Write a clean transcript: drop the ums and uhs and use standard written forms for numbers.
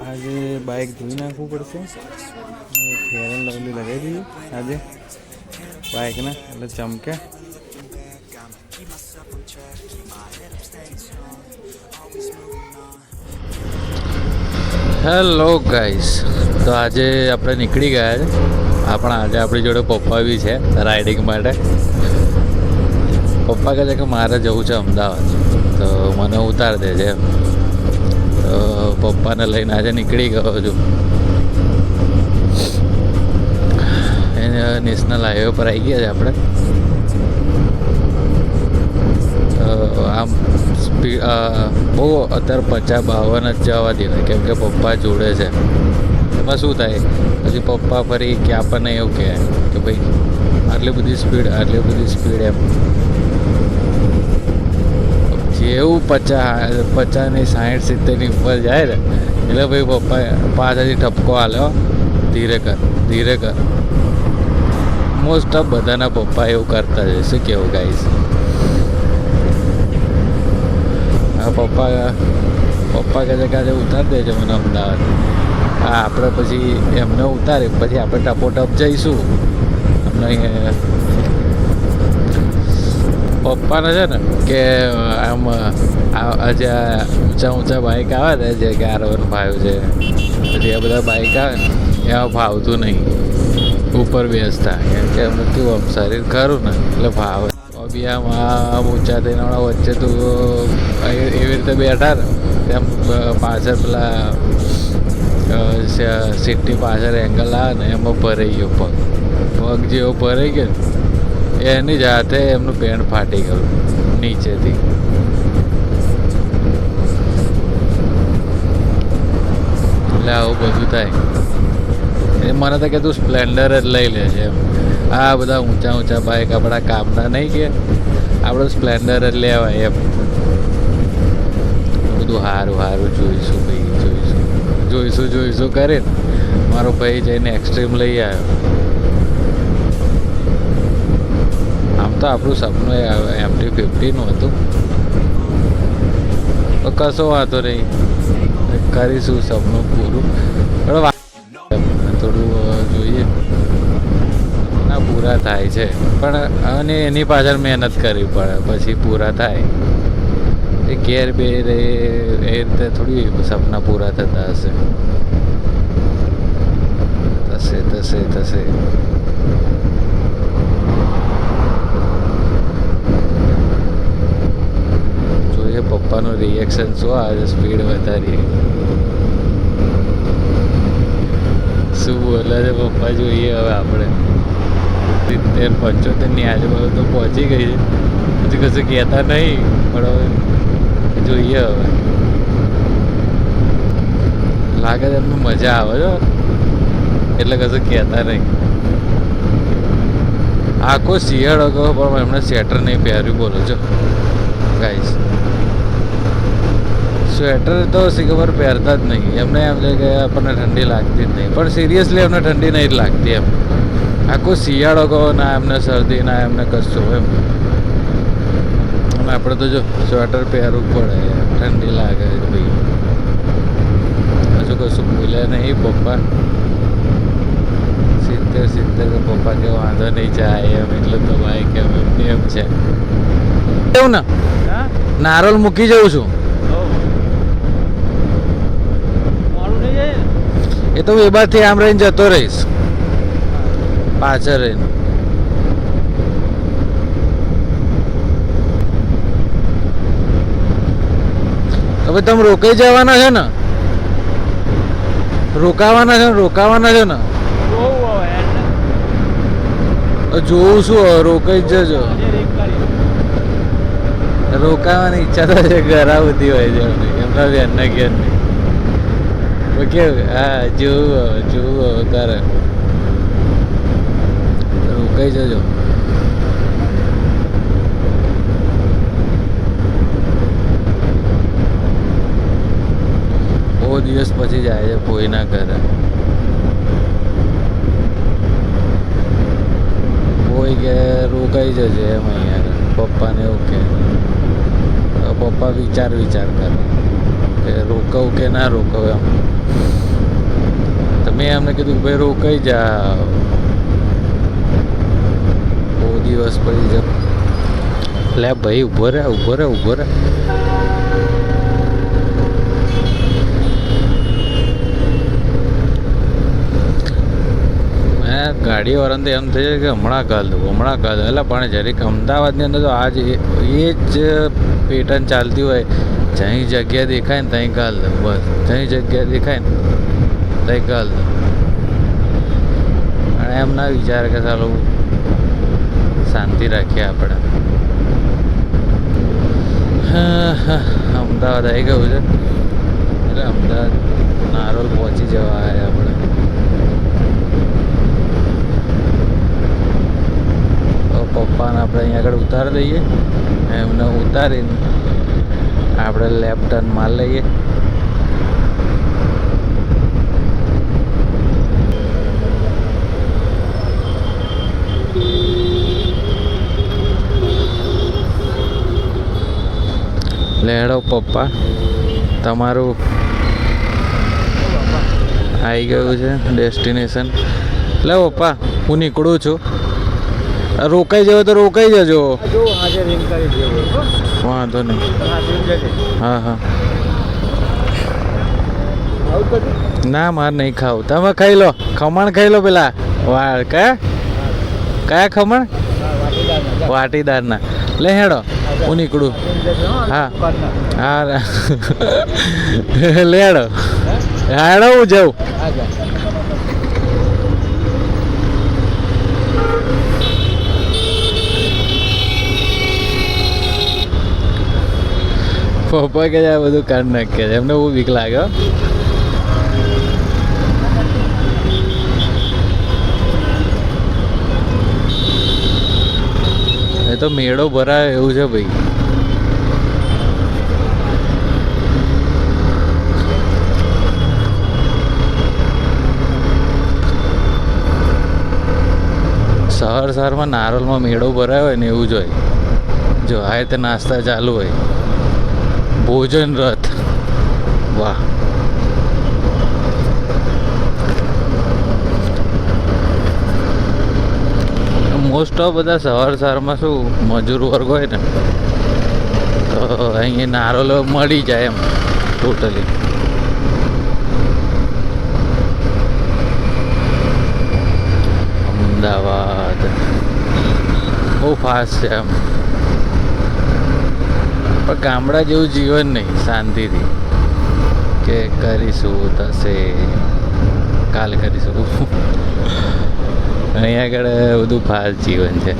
આજે બાઇક ધોઈ નાખવું પડશે. ફેર એન્ડ લવલી લગાવી દઈએ આજે બાઇકને એટલે ચમકે. હેલો ગાઈસ, તો આજે આપણે નીકળી ગયા છે. આજે આપણી જોડે પપ્પા બી છે રાઇડિંગ માટે. પપ્પા કહે છે કે મારે જવું છે અમદાવાદ, તો મને ઉતાર દેજે એમ. તો પપ્પાને લઈને આજે નીકળી ગયો છું. એને નેશનલ હાઈવે પર આવી ગયા છે આપણે. આમ સ્પીડ બહુ અત્યારે 50-52 જ જવા દેવાય, કેમ કે પપ્પા જોડે છે. એમાં શું થાય, પછી પપ્પા ફરી કે આપણને એવું કહે કે ભાઈ આટલી બધી સ્પીડ એમ. જેવું 50 ની 60-70 ની ઉપર જાય ને એટલે ભાઈ પપ્પા પાછળથી ઠપકો આલ્યો, ધીરે કર. મોસ્ટ ઓફ બધાના પપ્પા એવું કરતા છે. શું કેવું ગાઈસ? પપ્પા કહે છે કે આજે ઉતાર દેજો મને અમદાવાદ. આપણે પછી એમને ઉતારી પછી આપણે ટપોટપ જઈશું. પપ્પાને છે ને કે આમ આજે ઊંચા બાઇક આવે ને, જે કે R1 5 છે, પછી આ બધા બાઇક આવે ને એમાં ફાવતું નહીં ઉપર બેસતા, કેમ કે એમને કેવું આમ શરીર ખરું ને એટલે ફાવે. બી આમ ઊંચા થઈને હમણાં વચ્ચે તો એવી રીતે બેઠા ને તેમ પાછળ પેલા સીટની પાછળ એંગલ આવે ને એમાં ભરાઈ ગયો પગ જેવો ભરાઈ ગયો ને એની જાતે એમનું પેન્ટ ફાટી ગયું નીચેથી. એટલે આવું બધું થાય. મને તો કે તું સ્પ્લેન્ડર જ લઈ લે છે એમ. આ બધા ઊંચા બાઇક આપણા કામના નહીં, કે આપણે સ્પ્લેન્ડર જ લેવાય એમ. બધું સારું જોઈશું કરીને મારો ભાઈ જઈને એક્સ્ટ્રીમ લઈ આવ્યો. આમ તો આપણું સપનું MT-50 હતું, તો કશો વાંધો નહીં, કરીશું સપનું પૂરું. પણ થોડું જોઈએ ના પૂરા થાય છે, પણ અને એની પાછળ મહેનત કરવી પડે પછી પૂરા થાય. એ ઘેર બે એ રીતે થોડી સપના પૂરા થતા હશે. થશે જોઈએ પપ્પાનું રિએક્શન શું આવે. સ્પીડ વધારીએ શું બોલે છે પપ્પા, જોઈએ હવે. આપણે 70-75 ની આજુબાજુ તો પહોંચી ગઈ છે, હજી કશું કહેતા નહીં, પણ હવે જોઈએ. હવે લાગે છે એમને મજા આવે છે એટલે કશું કહેતા નહીં. આખો શિયાળો ગયો પણ એમણે સ્વેટર નહીં પહેર્યું, બોલો છો ગાઈસ. સ્વેટર તો ખબર પહેરતા જ નહીં. એમને એમ છે કે આપણને ઠંડી લાગતી જ નહીં, પણ સિરિયસલી એમને ઠંડી નહીં જ લાગતી એમ. આખો શિયાળો ગયો ના એમને શરદી ના એમને કશું એમ. અને આપણે તો જો સ્વેટર પહેરવું પડે, ઠંડી લાગે ભાઈ. હજુ કશું બોલ્યા નહીં પપ્પા. 70 પપ્પા કે વાંધો નહીં જાય એમ, એટલે તો ભાઈ કે એમ છે એવું ને. નારોલ મૂકી જઉં છું, એ તો એ બાજુથી આમ રહીને જતો રહીશ, પાછળ રહીને. હવે તમે રોકાઈ જવાના છે ને, રોકાવાના છે ને. જોઉં શું હવે, રોકાઈ જ જજો. રોકાવાની ઈચ્છા તો છે, ઘરા બધી હોય છે એમના બેનના ઘેરની. કેવું હા જોવું કરે. રોકાઈ જજો. બહુ દિવસ પછી જાય છે કોઈના ઘરે. કોઈ કે રોકાઈ જજે એમ અહીંયા. પપ્પાને એવું કે પપ્પા વિચાર કરે કે કહું કે ના રોકાવ એમ. તો મેં એમને કીધું ભાઈ રોકાઈ જા, બહુ દિવસ પડી જા. લે ભાઈ ઊભો રે ઊભો રે ઊભો રે. ગાડી વાળાને એમ થઈ જાય કે હમણાં કાલ દઉં એટલે પણ જરીક અમદાવાદની અંદર તો આજ એ જ પેટર્ન ચાલતી હોય. જ્યાં જગ્યા દેખાય ને ત્યાં કાલ દઉં, બસ જ્યાં જગ્યા દેખાય ને ત્યાં કાલ દઉં. અને એમ ના વિચાર કે ચાલો શાંતિ રાખીએ આપણે. અમદાવાદ આવી ગયું છે એટલે અમદાવાદ નારોલ પહોંચી જવા આવ્યા આપણે. પપ્પાને આપણે અહીંયા આગળ ઉતારી દઈએ, એમને ઉતારીને આપણે લેફ્ટ ટર્ન માર લઈએ. લેડો પપ્પા, તમારું આવી ગયું છે ડેસ્ટિનેશન. લે પપ્પા હું નીકળું છું, રોકાઈ જવો તો રોકાઈ જજો. વાંધો નહીં. હા હા ના મારે નહીં ખાવું, તમે ખાઈ લો. ખમણ ખાઈ લો પેલા વાળ કયા ખમણ? વાટીદારના. લે હેડો હું નીકળું. હા હા લેડો હેડો હું જાઉં. પપ્પા કે આ બધું કાઢ નાખે છે, એમને બહુ બીક લાગે. એ તો મેળો ભરાય એવું છે ભાઈ. શહેરમાં નારોલમાં મેળો ભરાયો હોય ને એવું જ હોય. જો આ રીતે નાસ્તા ચાલુ હોય, ભોજન રથ. વાહ, મોસ્ટ ઓફ બધા શહેરમાં શું મજૂર વર્ગ હોય ને, તો અહીંયા નારોલ મળી જાય એમ ટોટલી. અમદાવાદ બહુ ફાસ્ટ છે એમ, પણ ગામડા જેવું જીવન નહીં. શાંતિથી કે કરીશું થશે, કાલ કરીશું. અહીંયા આગળ બધું ફાસ્ટ જીવન છે.